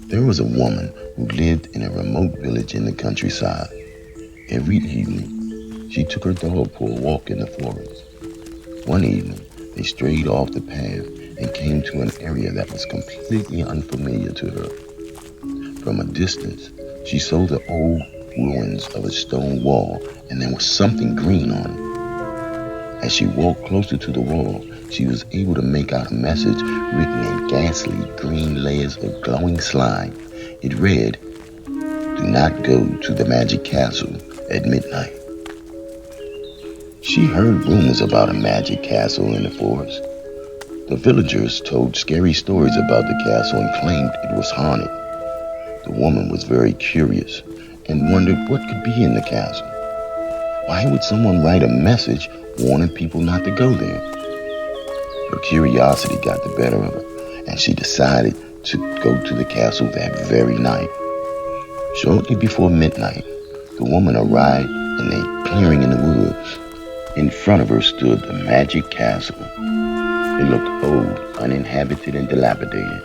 There was a woman who lived in a remote village in the countryside. Every evening, she took her dog for a walk in the forest. One evening, they strayed off the path and came to an area that was completely unfamiliar to her. From a distance, she saw the old ruins of a stone wall, and there was something green on it. As she walked closer to the wall, she was able to make out a message written in ghastly green layers of glowing slime. It read, "Do not go to the magic castle at midnight." She heard rumors about a magic castle in the forest. The villagers told scary stories about the castle and claimed it was haunted. The woman was very curious and wondered what could be in the castle. Why would someone write a message warning people not to go there? Her curiosity got the better of her, and she decided to go to the castle that very night. Shortly before midnight, the woman arrived in a clearing in the woods. In front of her stood the magic castle. It looked old, uninhabited, and dilapidated.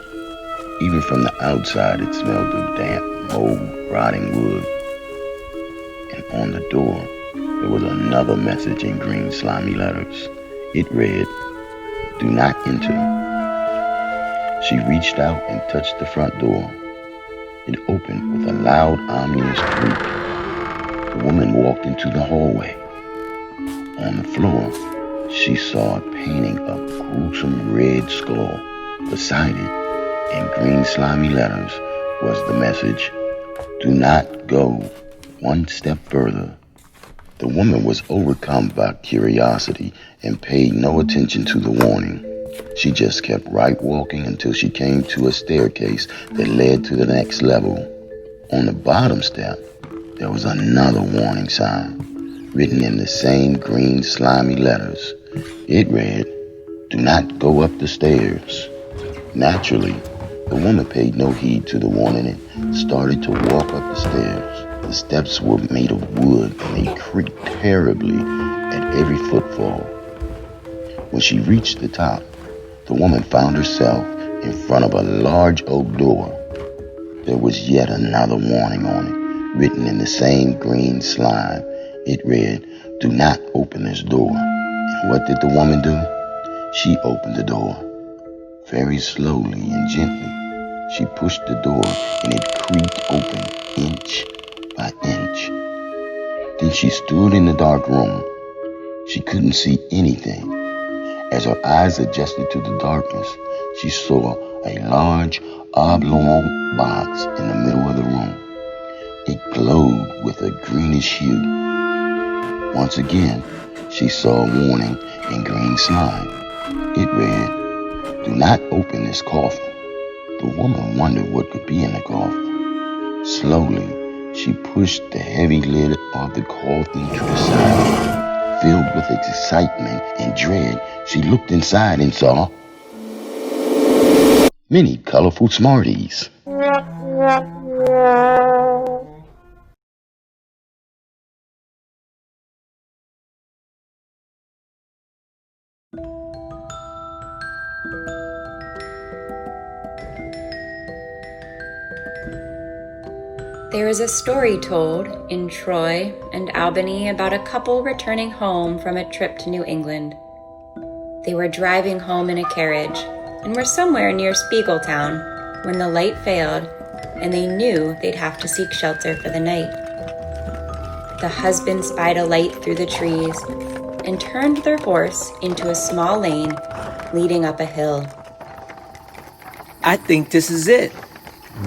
Even from the outside, it smelled of damp, mold, rotting wood. And on the door, there was another message in green, slimy letters. It read, "Do not enter." She reached out and touched the front door. It opened with a loud, ominous creak. The woman walked into the hallway. On the floor, she saw a painting of a gruesome red skull. Beside it, in green, slimy letters, was the message, "Do not go one step further." The woman was overcome by curiosity and paid no attention to the warning. She just kept right walking until she came to a staircase that led to the next level. On the bottom step, there was another warning sign, written in the same green, slimy letters. It read, "Do not go up the stairs." Naturally, the woman paid no heed to the warning and started to walk up the stairs. The steps were made of wood and they creaked terribly at every footfall. When she reached the top, the woman found herself in front of a large oak door. There was yet another warning on it, written in the same green slime. It read, "Do not open this door." And what did the woman do? She opened the door. Very slowly and gently, she pushed the door and it creaked open inch by inch. Then she stood in the dark room. She couldn't see anything. As her eyes adjusted to the darkness, she saw a large oblong box in the middle of the room. It glowed with a greenish hue. Once again, she saw a warning in green slime. It read, "Do not open this coffin." The woman wondered what could be in the coffin. Slowly, she pushed the heavy lid of the coffin to the side. Filled with excitement and dread, she looked inside and saw many colorful Smarties. There is a story told in Troy and Albany about a couple returning home from a trip to New England. They were driving home in a carriage and were somewhere near Spiegeltown when the light failed and they knew they'd have to seek shelter for the night. The husband spied a light through the trees and turned their horse into a small lane leading up a hill. "I think this is it.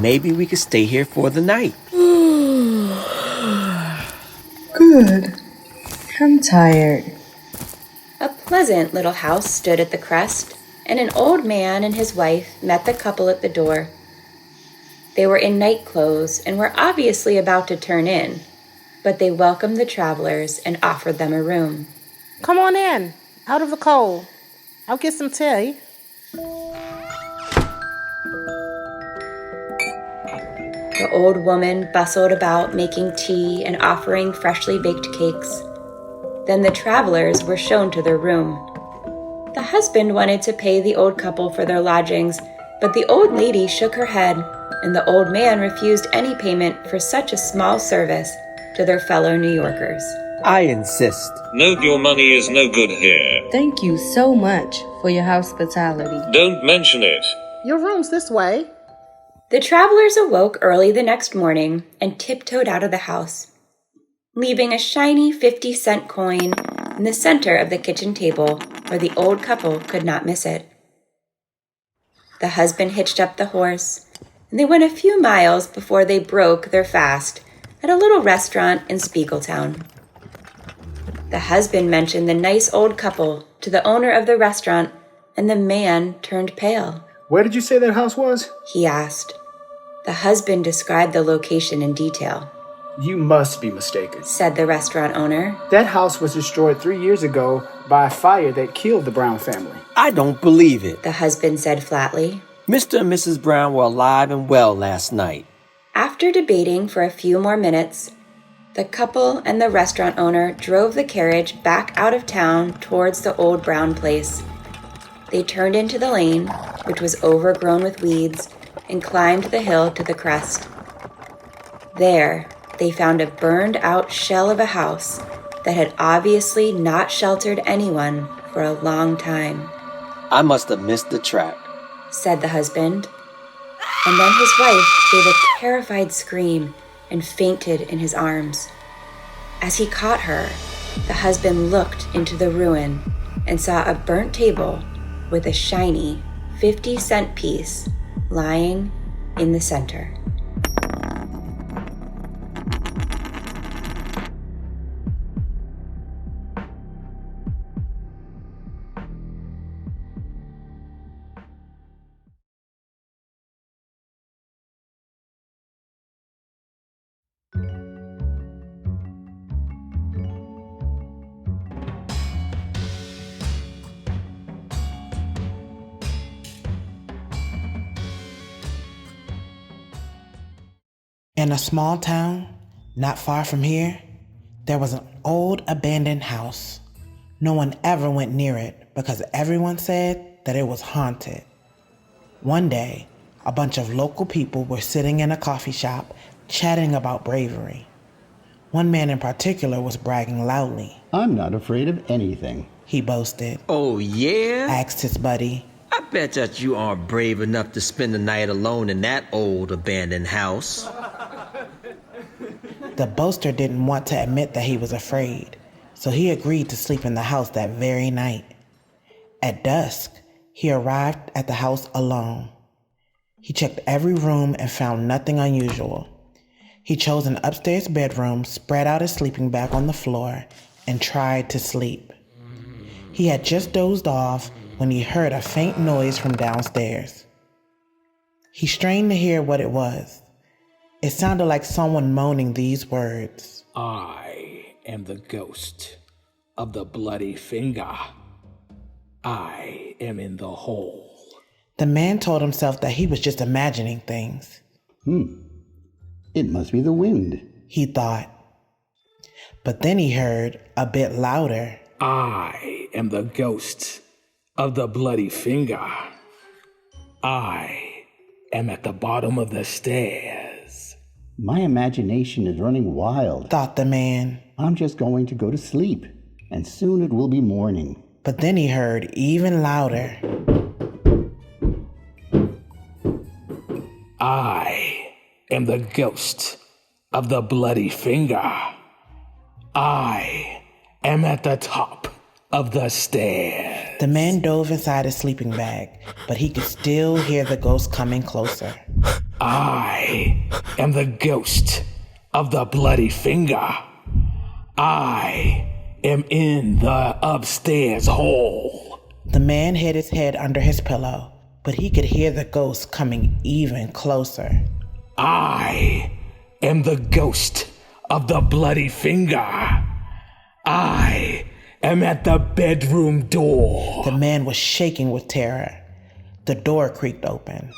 Maybe we could stay here for the night." Good. I'm tired. A pleasant little house stood at the crest, and an old man and his wife met the couple at the door. They were in night clothes and were obviously about to turn in, but they welcomed the travelers and offered them a room. "Come on in, out of the cold. I'll get some tea." The old woman bustled about making tea and offering freshly baked cakes. Then the travelers were shown to their room. The husband wanted to pay the old couple for their lodgings, But the old lady shook her head, and the old man refused any payment for such a small service to their fellow New Yorkers. I insist. No, your money is no good here. Thank you so much for your hospitality. Don't mention it. Your room's this way. The travelers awoke early the next morning and tiptoed out of the house, leaving a shiny 50-cent coin in the center of the kitchen table where the old couple could not miss it. The husband hitched up the horse, and they went a few miles before they broke their fast at a little restaurant in Spiegeltown. The husband mentioned the nice old couple to the owner of the restaurant, and the man turned pale. Where did you say that house was? He asked. The husband described the location in detail. You must be mistaken, Said the restaurant owner. That house was destroyed 3 years ago by a fire that killed the Brown family. I don't believe it. The husband said flatly. Mr. and Mrs. Brown were alive and well last night. After debating for a few more minutes, the couple and the restaurant owner drove the carriage back out of town towards the old brown place. They turned into the lane, which was overgrown with weeds, and climbed the hill to the crest. There, they found a burned-out shell of a house that had obviously not sheltered anyone for a long time. I must have missed the track. Said the husband. And then his wife gave a terrified scream and fainted in his arms. As he caught her, the husband looked into the ruin and saw a burnt table with a shiny 50-cent piece lying in the center. In a small town, not far from here, there was an old abandoned house. No one ever went near it because everyone said that it was haunted. One day, a bunch of local people were sitting in a coffee shop chatting about bravery. One man in particular was bragging loudly. I'm not afraid of anything, he boasted. Oh, yeah? Asked his buddy. I bet that you aren't brave enough to spend the night alone in that old abandoned house. The boaster didn't want to admit that he was afraid, so he agreed to sleep in the house that very night. At dusk, he arrived at the house alone. He checked every room and found nothing unusual. He chose an upstairs bedroom, spread out his sleeping bag on the floor, and tried to sleep. He had just dozed off when he heard a faint noise from downstairs. He strained to hear what it was. It sounded like someone moaning these words. I am the ghost of the bloody finger. I am in the hole. The man told himself that he was just imagining things. It must be the wind, he thought. But then he heard a bit louder. I am the ghost of the bloody finger. I am at the bottom of the stairs. My imagination is running wild, thought the man. I'm just going to go to sleep, and soon it will be morning. But then he heard even louder. I am the ghost of the bloody finger. I am at the top of the stairs. The man dove inside his sleeping bag, but he could still hear the ghost coming closer. I am the ghost of the bloody finger. I am in the upstairs hole. The man hid his head under his pillow, but he could hear the ghost coming even closer. I am the ghost of the bloody finger. I am at the bedroom door. The man was shaking with terror. The door creaked open.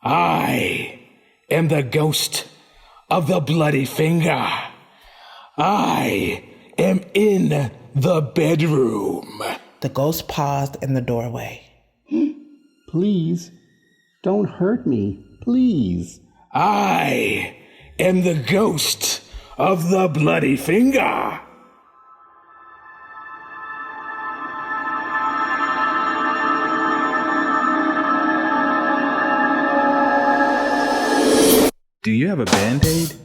I am the ghost of the bloody finger. I am in the bedroom. The ghost paused in the doorway. Please, don't hurt me. Please. I am the ghost of the bloody finger. Do you have a Band-Aid?